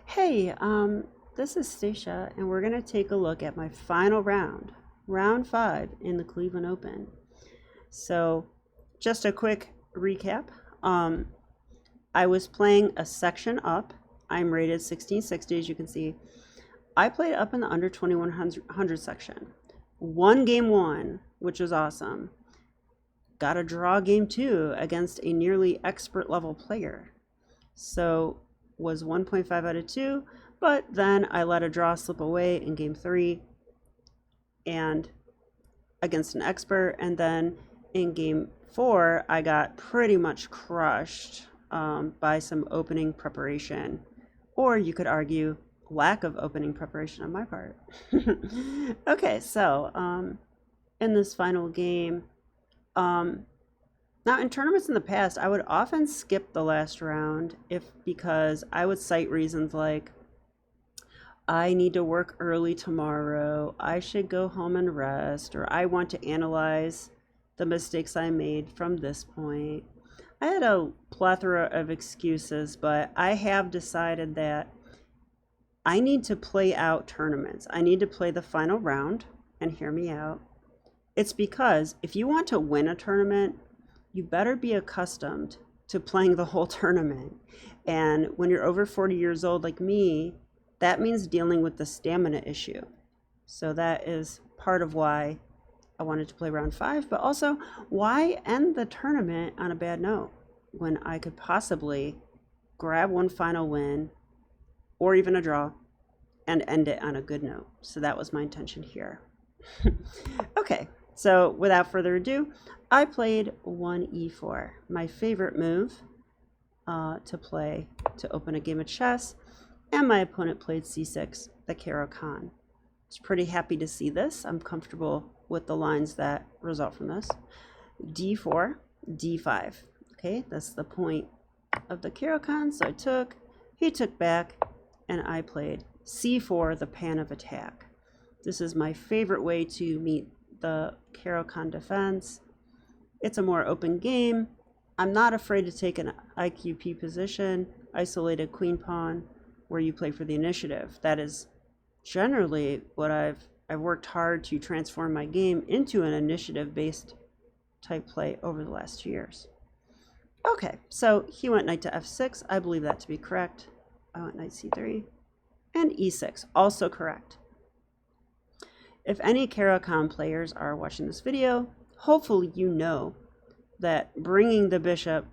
Hey, this is Stacia, and we're going to take a look at my final round, round 5 in the Cleveland Open. So, just a quick recap. I was playing a section up. I'm rated 1660, as you can see. I played up in the under 2100 section. Won game 1, which was awesome. Got a draw game 2 against a nearly expert level player. So, was 1.5 out of 2, but then I let a draw slip away in game 3 and against an expert, and then in game 4 I got pretty much crushed by some opening preparation, or you could argue lack of opening preparation on my part. Okay, so in this final game, now in tournaments in the past, I would often skip the last round because I would cite reasons like, I need to work early tomorrow, I should go home and rest, or I want to analyze the mistakes I made from this point. I had a plethora of excuses, but I have decided that I need to play out tournaments. I need to play the final round, and hear me out. It's because if you want to win a tournament, you better be accustomed to playing the whole tournament. And when you're over 40 years old like me, that means dealing with the stamina issue. So that is part of why I wanted to play round 5, but also why end the tournament on a bad note when I could possibly grab one final win or even a draw and end it on a good note. So that was my intention here. Okay, so without further ado, I played 1e4, my favorite move to play to open a game of chess, and my opponent played c6, the Caro-Kann. I was pretty happy to see this. I'm comfortable with the lines that result from this. d4, d5. Okay, that's the point of the Caro-Kann. So he took back, and I played c4, the Panov attack. This is my favorite way to meet the Caro-Kann defense. It's a more open game. I'm not afraid to take an IQP position, isolated queen pawn, where you play for the initiative. That is generally what I've worked hard to transform my game into an initiative-based type play over the last 2 years. Okay, so he went knight to f6. I believe that to be correct. I went knight c3 and e6, also correct. If any Caro-Kann players are watching this video, hopefully you know that bringing the bishop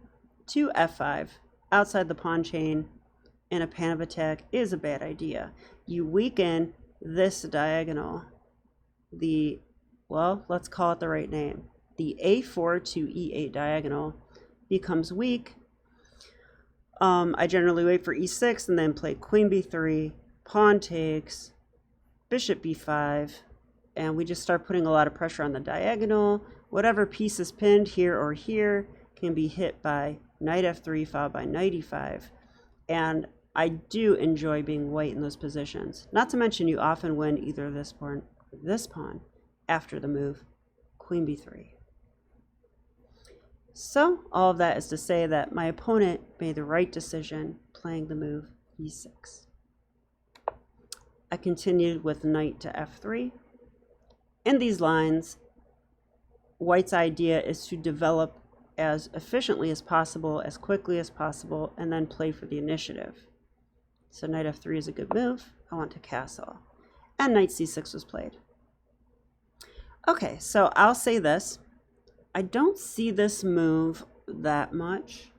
to f5 outside the pawn chain in a Panov attack is a bad idea. You weaken this diagonal, let's call it the right name. The a4 to e8 diagonal becomes weak. I generally wait for e6 and then play queen b3, pawn takes, bishop b5, and we just start putting a lot of pressure on the diagonal. Whatever piece is pinned here or here can be hit by knight f3 followed by knight e5. And I do enjoy being white in those positions. Not to mention you often win either this pawn or this pawn after the move queen b3. So all of that is to say that my opponent made the right decision playing the move e6. I continued with knight to f3. In these lines, white's idea is to develop as efficiently as possible, as quickly as possible, and then play for the initiative. So knight f3 is a good move. I want to castle. And knight c6 was played. Okay, so I'll say this. I don't see this move that much.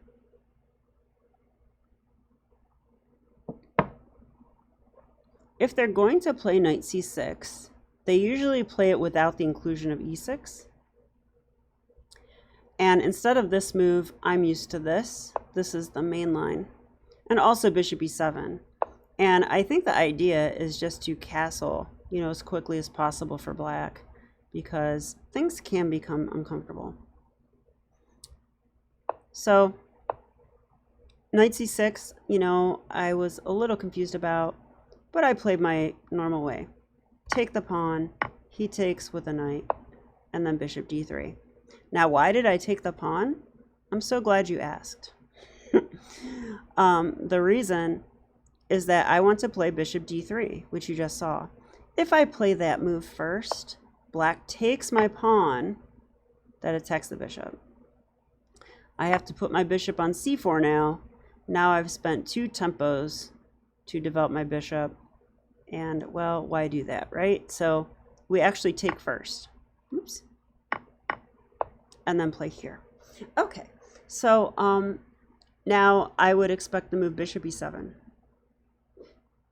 If they're going to play knight c6, they usually play it without the inclusion of e6. And instead of this move, I'm used to this. This is the main line. And also bishop e7. And I think the idea is just to castle, as quickly as possible for black, because things can become uncomfortable. So knight c6, I was a little confused about, but I played my normal way. Take the pawn, he takes with a knight, and then bishop d3. Now, why did I take the pawn? I'm so glad you asked. The reason is that I want to play bishop d3, which you just saw. If I play that move first, black takes my pawn that attacks the bishop. I have to put my bishop on c4 now. Now I've spent 2 tempos to develop my bishop. And, well, why do that, right? So we actually take first. Oops. And then play here. Okay, so now I would expect to move bishop e7.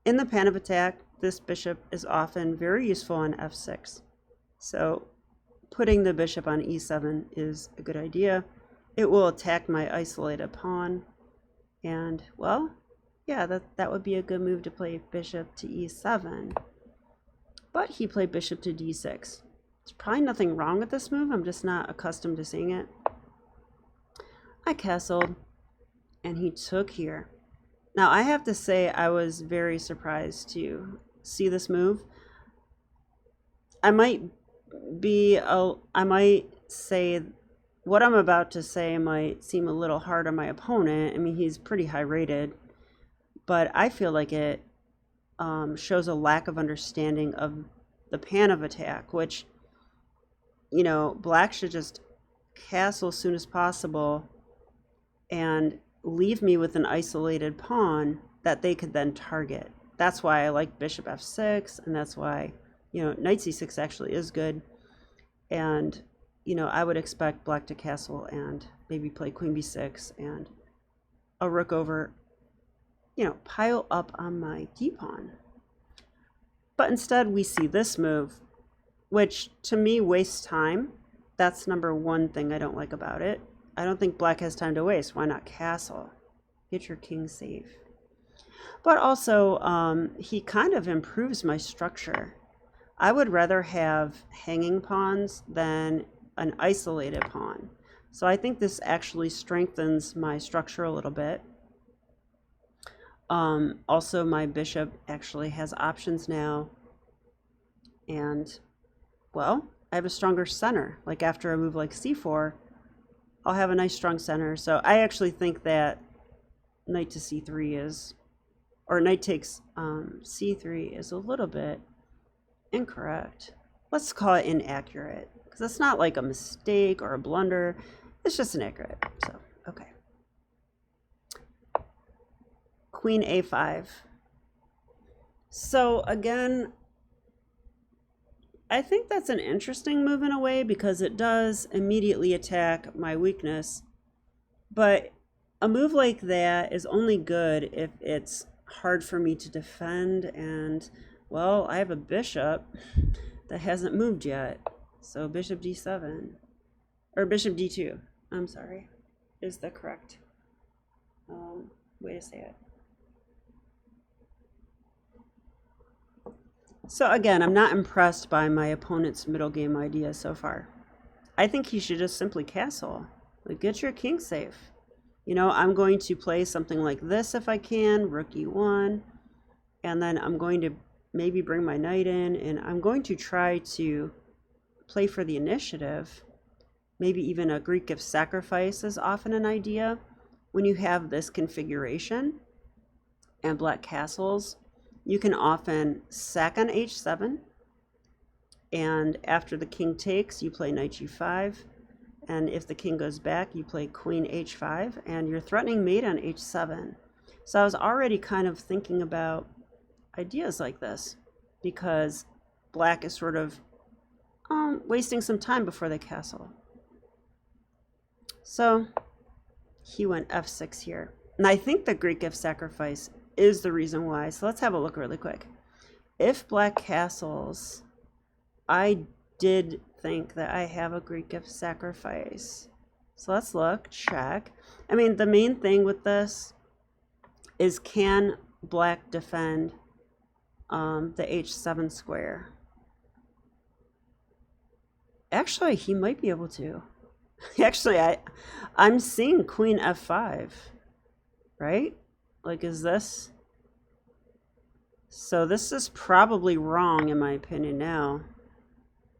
In the Panov attack, this bishop is often very useful on f6. So putting the bishop on e7 is a good idea. It will attack my isolated pawn. And, well, yeah, that would be a good move to play bishop to e7. But he played bishop to d6. There's probably nothing wrong with this move. I'm just not accustomed to seeing it. I castled, and he took here. Now, I have to say I was very surprised to see this move. I might say what I'm about to say might seem a little hard on my opponent. I mean, he's pretty high rated, but I feel like it shows a lack of understanding of the Panov attack, which, you know, black should just castle as soon as possible and leave me with an isolated pawn that they could then target. That's why I like bishop f6, and that's why, you know, knight c6 actually is good. And, you know, I would expect black to castle and maybe play queen b6 and a rook over, you know, pile up on my d-pawn. But instead we see this move, which to me wastes time. That's number one thing I don't like about it. I don't think black has time to waste. Why not castle? Get your king safe. But also, he kind of improves my structure. I would rather have hanging pawns than an isolated pawn. So I think this actually strengthens my structure a little bit. Also, my bishop actually has options now. And, well, I have a stronger center. Like after a move like c4, I'll have a nice strong center. So I actually think that knight to c3 is, or knight takes c3 is a little bit incorrect. Let's call it inaccurate, because it's not like a mistake or a blunder. It's just inaccurate. So, okay. Queen a5. So again, I think that's an interesting move in a way, because it does immediately attack my weakness. But a move like that is only good if it's hard for me to defend, and, well, I have a bishop that hasn't moved yet. So bishop d7, or bishop d2, I'm sorry, is the correct way to say it. So again, I'm not impressed by my opponent's middle game idea so far. I think he should just simply castle. Like, get your king safe. You know, I'm going to play something like this if I can, rook e1, and then I'm going to maybe bring my knight in, and I'm going to try to play for the initiative. Maybe even a Greek gift sacrifice is often an idea when you have this configuration and black castles. You can often sack on h7, and after the king takes, you play knight g5, and if the king goes back, you play queen h5, and you're threatening mate on h7. So I was already kind of thinking about ideas like this, because black is sort of wasting some time before they castle. So he went f6 here, and I think the Greek gift sacrifice is the reason why. So let's have a look really quick. If black castles, I did think that I have a Greek gift sacrifice. So let's look, check. I mean, the main thing with this is, can black defend the h7 square? Actually, he might be able to. Actually, I'm seeing queen f5, right? Like, is this? So this is probably wrong in my opinion now.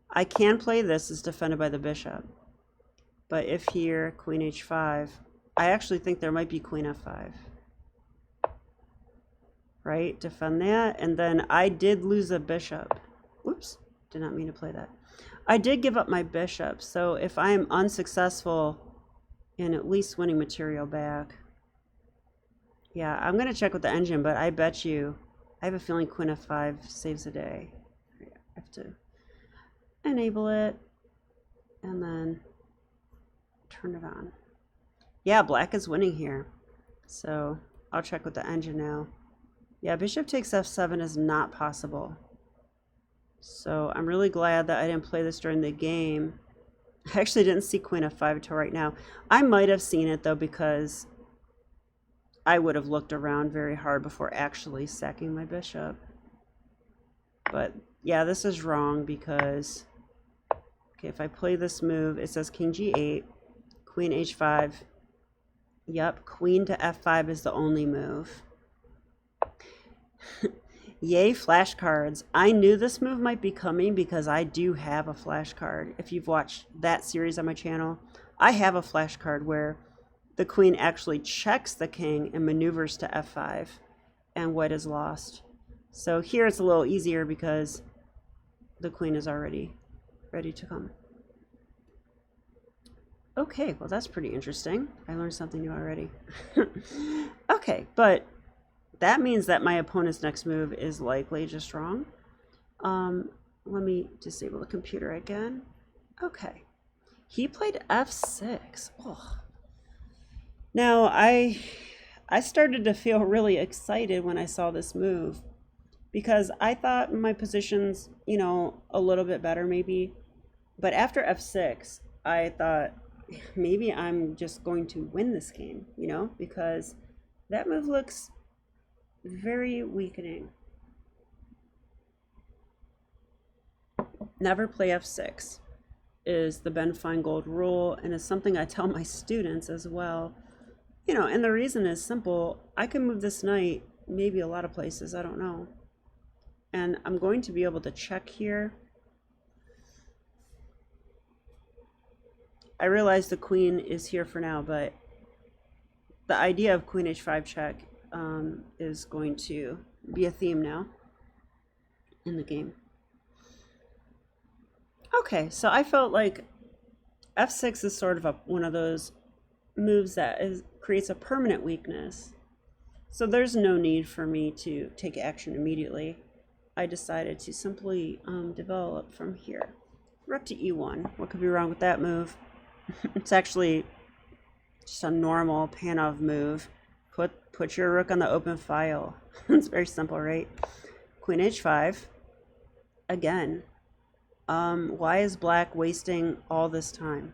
I can play this as defended by the bishop. But if here, queen h5, I actually think there might be queen f5. right? Defend that. And then I did lose a bishop. Whoops, did not mean to play that. I did give up my bishop. So if I am unsuccessful in at least winning material back, yeah, I'm going to check with the engine, but I bet you, I have a feeling queen f5 saves the day. I have to enable it and then turn it on. Yeah, black is winning here. So I'll check with the engine now. Yeah, bishop takes f7 is not possible. So I'm really glad that I didn't play this during the game. I actually didn't see queen f5 until right now. I might have seen it though, because I would have looked around very hard before actually sacking my bishop. But yeah, this is wrong because, okay, if I play this move, it says king g8, queen h5. Yep, queen to f5 is the only move. Yay, flashcards. I knew this move might be coming because I do have a flashcard. If you've watched that series on my channel, I have a flashcard where the queen actually checks the king and maneuvers to f5, and white is lost. So here it's a little easier because the queen is already ready to come. Okay, well that's pretty interesting. I learned something new already. Okay, but that means that my opponent's next move is likely just wrong. Let me disable the computer again. Okay, he played f6. Oh. Now, I started to feel really excited when I saw this move because I thought my position's, you know, a little bit better maybe. But after f6, I thought maybe I'm just going to win this game, you know, because that move looks very weakening. Never play f6 is the Ben Feingold rule, and it's something I tell my students as well. You know, and the reason is simple. I can move this knight maybe a lot of places, I don't know. And I'm going to be able to check here. I realize the queen is here for now, but the idea of queen h5 check is going to be a theme now in the game. Okay, so I felt like f6 is sort of one of those moves that creates a permanent weakness. So there's no need for me to take action immediately. I decided to simply develop from here. Rook to e1. What could be wrong with that move? It's actually just a normal Panov move. Put your rook on the open file. It's very simple, right? Queen h5. Again, why is black wasting all this time?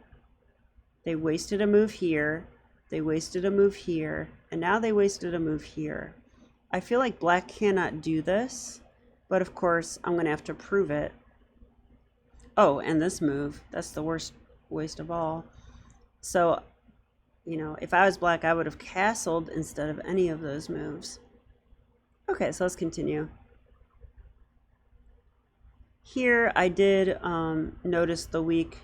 They wasted a move here, they wasted a move here, and now they wasted a move here. I feel like black cannot do this, but of course I'm going to have to prove it. Oh, and this move, that's the worst waste of all. So, you know, if I was black, I would have castled instead of any of those moves. Okay, so let's continue. Here I did notice the weak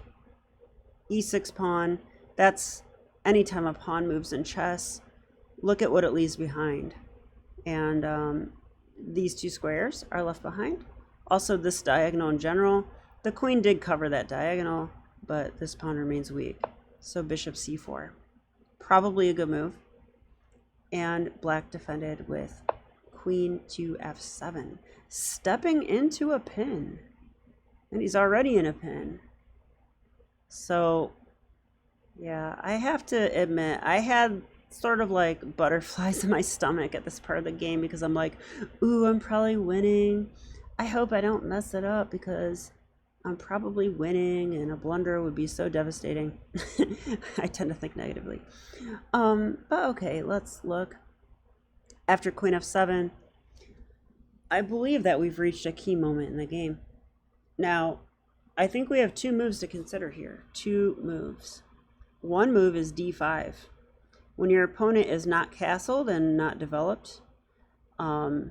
e6 pawn. That's anytime a pawn moves in chess, look at what it leaves behind. And these two squares are left behind. Also this diagonal in general. The queen did cover that diagonal, but this pawn remains weak. So bishop c4. Probably a good move. And black defended with queen to f7. Stepping into a pin. And he's already in a pin. So, yeah, I have to admit, I had sort of like butterflies in my stomach at this part of the game because I'm like, ooh, I'm probably winning. I hope I don't mess it up because I'm probably winning and a blunder would be so devastating. I tend to think negatively. But okay, let's look. After queen f7, I believe that we've reached a key moment in the game. Now, I think we have two moves to consider here. Two moves. One move is d5. When your opponent is not castled and not developed, I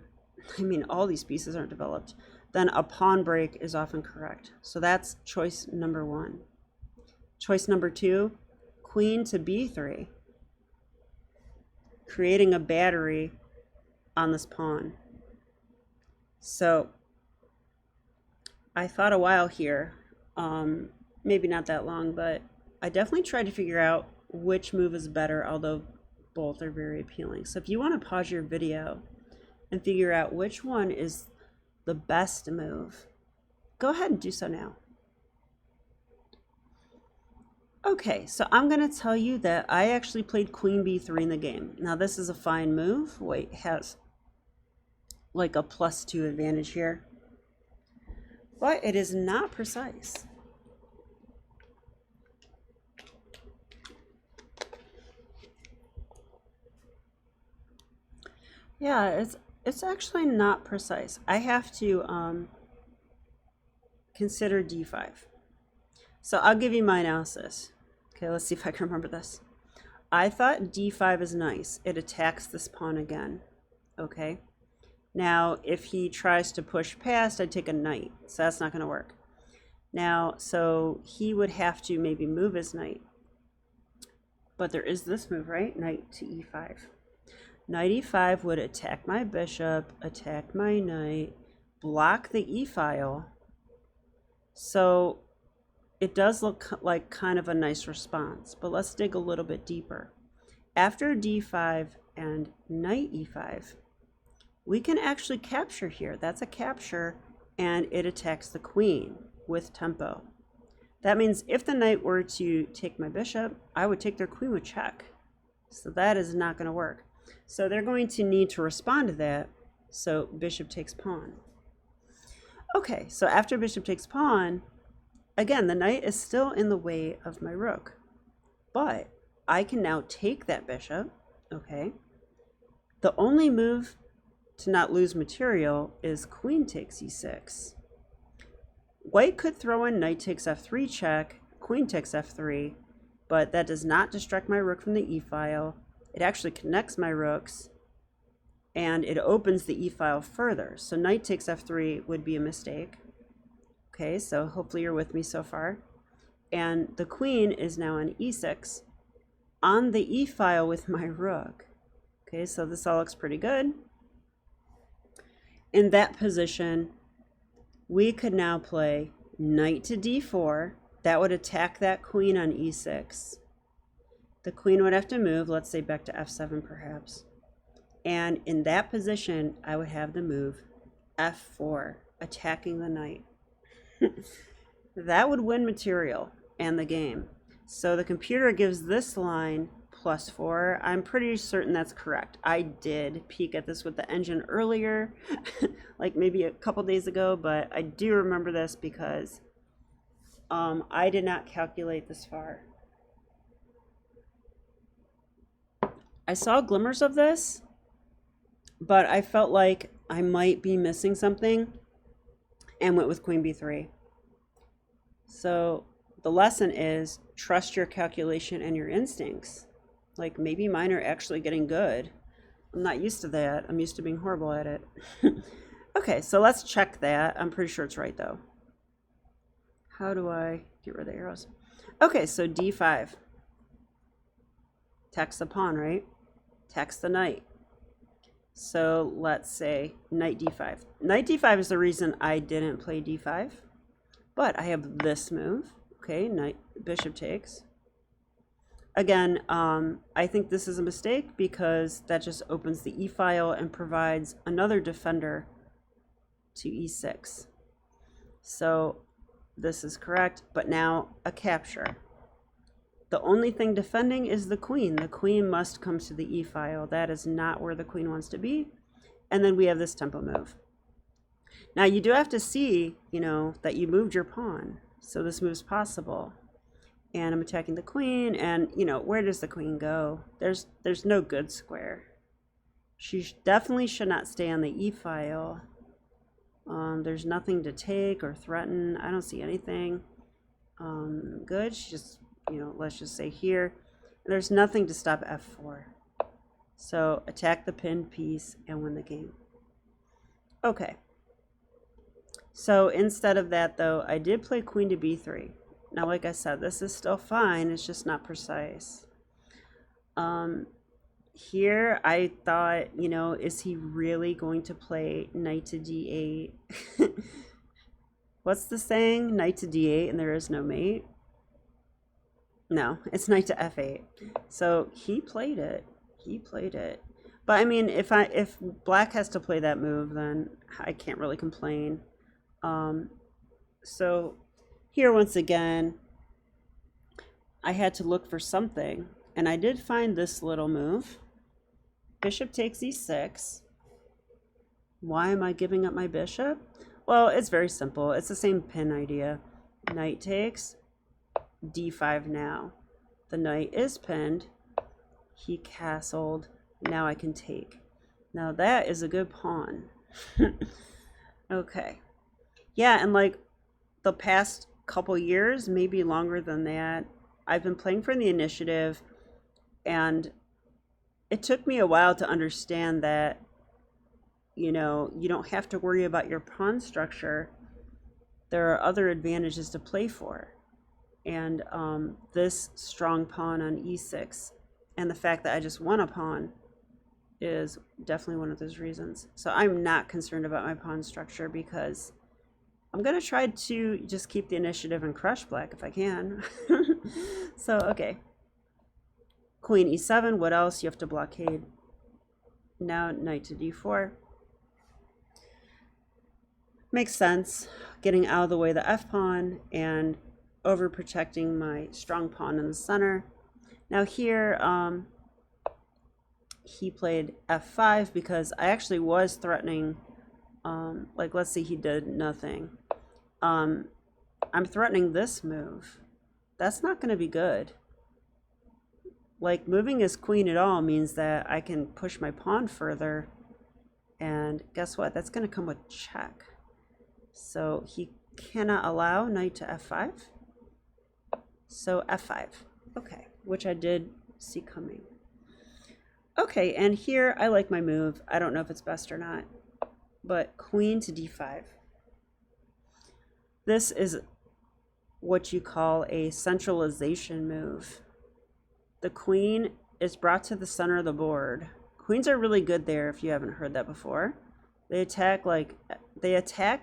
mean, all these pieces aren't developed, then a pawn break is often correct. So that's choice number one. Choice number two, queen to b3. Creating a battery on this pawn. So I thought a while here, maybe not that long, but I definitely tried to figure out which move is better, although both are very appealing. So if you want to pause your video and figure out which one is the best move, go ahead and do so now. Okay, so I'm going to tell you that I actually played queen b3 in the game. Now this is a fine move. White has like a +2 advantage here, but it is not precise. Yeah, it's actually not precise. I have to consider d5. So I'll give you my analysis. Okay, let's see if I can remember this. I thought d5 is nice. It attacks this pawn again. Okay. Now, if he tries to push past, I'd take a knight. So that's not going to work. Now, so he would have to maybe move his knight. But there is this move, right? Knight to e5. Knight e5 would attack my bishop, attack my knight, block the e-file. So it does look like kind of a nice response, but let's dig a little bit deeper. After d5 and knight e5, we can actually capture here. That's a capture, and it attacks the queen with tempo. That means if the knight were to take my bishop, I would take their queen with check. So that is not going to work. So they're going to need to respond to that. So bishop takes pawn. Okay, so after bishop takes pawn, again, the knight is still in the way of my rook. But I can now take that bishop, okay? The only move to not lose material is queen takes e6. White could throw in knight takes f3 check, queen takes f3, but that does not distract my rook from the e-file. It actually connects my rooks, and it opens the e-file further. So knight takes f3 would be a mistake. Okay, so hopefully you're with me so far. And the queen is now on e6 on the e-file with my rook. Okay, so this all looks pretty good. In that position, we could now play knight to d4. That would attack that queen on e6. The queen would have to move, let's say back to f7 perhaps. And in that position, I would have the move f4, attacking the knight. That would win material and the game. So the computer gives this line +4. I'm pretty certain that's correct. I did peek at this with the engine earlier, like maybe a couple days ago, but I do remember this because I did not calculate this far. I saw glimmers of this, but I felt like I might be missing something and went with queen b3. So the lesson is trust your calculation and your instincts. Like maybe mine are actually getting good. I'm not used to that. I'm used to being horrible at it. Okay, so let's check that. I'm pretty sure it's right though. How do I get rid of the arrows? Okay, so d5. Attacks the pawn, right? Attacks the knight. So let's say knight d5. Knight d5 is the reason I didn't play d5. But I have this move. Okay, knight, bishop takes. Again, I think this is a mistake because that just opens the e-file and provides another defender to e6. So this is correct, but now a capture. The only thing defending is the queen. The queen must come to the e-file. That is not where the queen wants to be. And then we have this tempo move. Now you do have to see, that you moved your pawn. So this move's possible. And I'm attacking the queen, and where does the queen go? There's no good square. She definitely should not stay on the e-file. There's nothing to take or threaten. I don't see anything good. She just, let's just say here. There's nothing to stop f4. So attack the pinned piece and win the game. Okay. So instead of that, though, I did play queen to b3. Now, like I said, this is still fine. It's just not precise. here I thought, you know, is he really going to play knight to d8? What's the saying? Knight to d8 and there is no mate? No, it's knight to f8. So he played it. He played it. But I mean, if black has to play that move, then I can't really complain. So here once again, I had to look for something, and I did find this little move. Bishop takes e6. Why am I giving up my bishop? Well, it's very simple. It's the same pin idea. Knight takes d5 now. The knight is pinned. He castled. Now I can take. Now that is a good pawn. Okay. Yeah, and like the past couple years, maybe longer than that, I've been playing for the initiative, and it took me a while to understand that, you know, you don't have to worry about your pawn structure. There are other advantages to play for. And this strong pawn on e6 and the fact that I just won a pawn is definitely one of those reasons. So I'm not concerned about my pawn structure because I'm going to try to just keep the initiative and crush black if I can. So, okay. Queen e7, what else? You have to blockade. Now knight to d4. Makes sense. Getting out of the way the f-pawn and overprotecting my strong pawn in the center. Now here, he played f5 because I actually was threatening, like let's see, he did nothing. I'm threatening this move. That's not going to be good. Like moving his queen at all means that I can push my pawn further, and guess what? That's going to come with check. So he cannot allow knight to f5. So f5. Okay, which I did see coming. Okay, and here I like my move. I don't know if it's best or not, but queen to d5. This is what you call a centralization move. The queen is brought to the center of the board. Queens are really good there if you haven't heard that before. They attack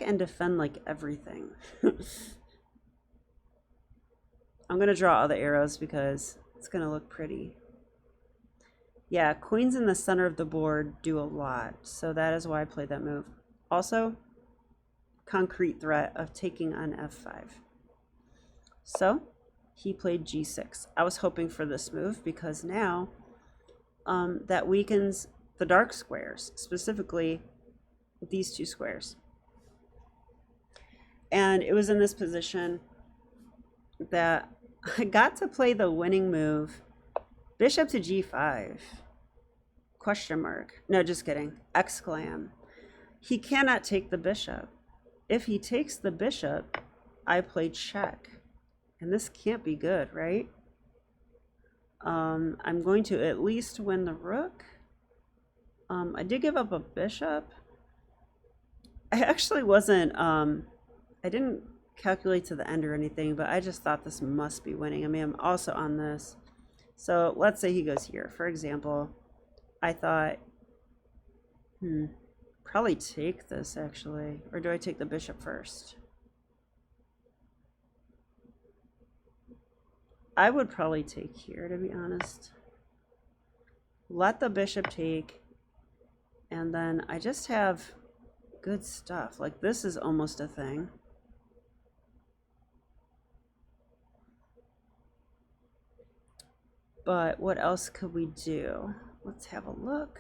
and defend like everything. I'm going to draw all the arrows because it's going to look pretty. Yeah, queens in the center of the board do a lot, so that is why I played that move. Also, concrete threat of taking on f5. So, he played g6. I was hoping for this move because now that weakens the dark squares, specifically these two squares. And it was in this position that I got to play the winning move, bishop to g5, question mark. No, just kidding, exclam. He cannot take the bishop. If he takes the bishop, I play check. And this can't be good, right? I'm going to at least win the rook. I did give up a bishop. I actually wasn't, I didn't calculate to the end or anything, but I just thought this must be winning. I mean, I'm also on this. So let's say he goes here. For example, I thought, probably take this actually. Or do I take the bishop first? I would probably take here, to be honest. Let the bishop take, and then I just have good stuff. Like this is almost a thing. But what else could we do? Let's have a look.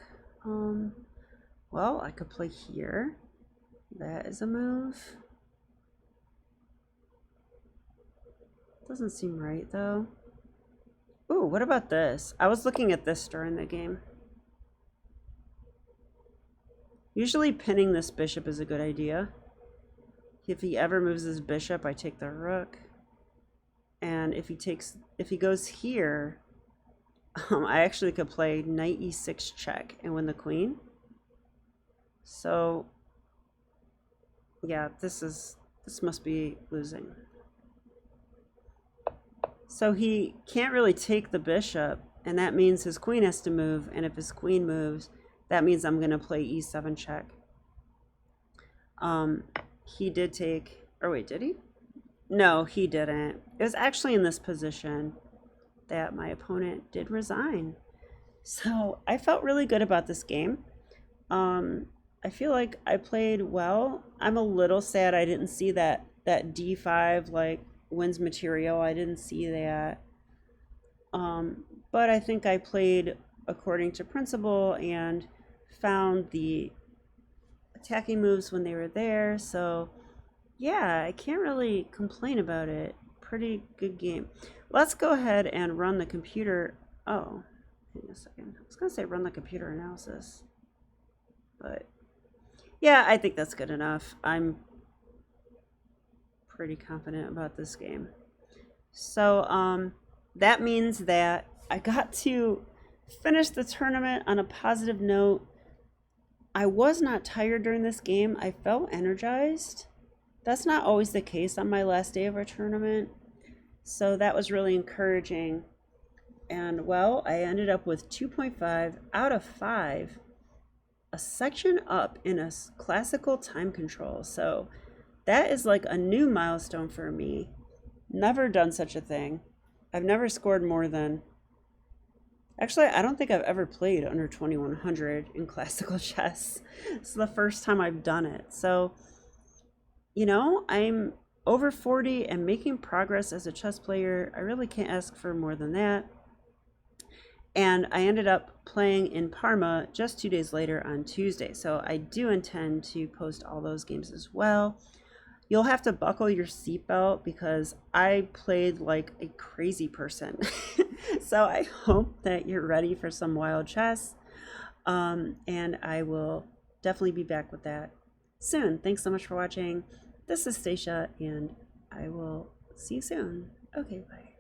Well, I could play here. That is a move. Doesn't seem right though. Ooh, what about this? I was looking at this during the game. Usually pinning this bishop is a good idea. If he ever moves his bishop, I take the rook. And if he goes here, I actually could play knight e6 check and win the queen. So yeah, this must be losing. So he can't really take the bishop and that means his queen has to move, and if his queen moves, that means I'm going to play e7 check. He did take, or wait, did he? No, he didn't. It was actually in this position that my opponent did resign. So I felt really good about this game. I feel like I played well. I'm a little sad I didn't see that d5 like wins material. I didn't see that. But I think I played according to principle and found the attacking moves when they were there. So yeah, I can't really complain about it. Pretty good game. Let's go ahead and run the computer. Oh, hang on a second. I was going to say run the computer analysis. But yeah, I think that's good enough. I'm pretty confident about this game. So that means that I got to finish the tournament on a positive note. I was not tired during this game. I felt energized. That's not always the case on my last day of our tournament. So that was really encouraging. And well, I ended up with 2.5 out of 5. A section up in a classical time control. So that is like a new milestone for me. Never done such a thing. I've never scored more than, actually, I don't think I've ever played under 2100 in classical chess. It's the first time I've done it. So, you know, I'm over 40 and making progress as a chess player. I really can't ask for more than that. And I ended up playing in Parma just 2 days later on Tuesday. So I do intend to post all those games as well. You'll have to buckle your seatbelt because I played like a crazy person. So I hope that you're ready for some wild chess. And I will definitely be back with that soon. Thanks so much for watching. This is Stacia, and I will see you soon. Okay, bye.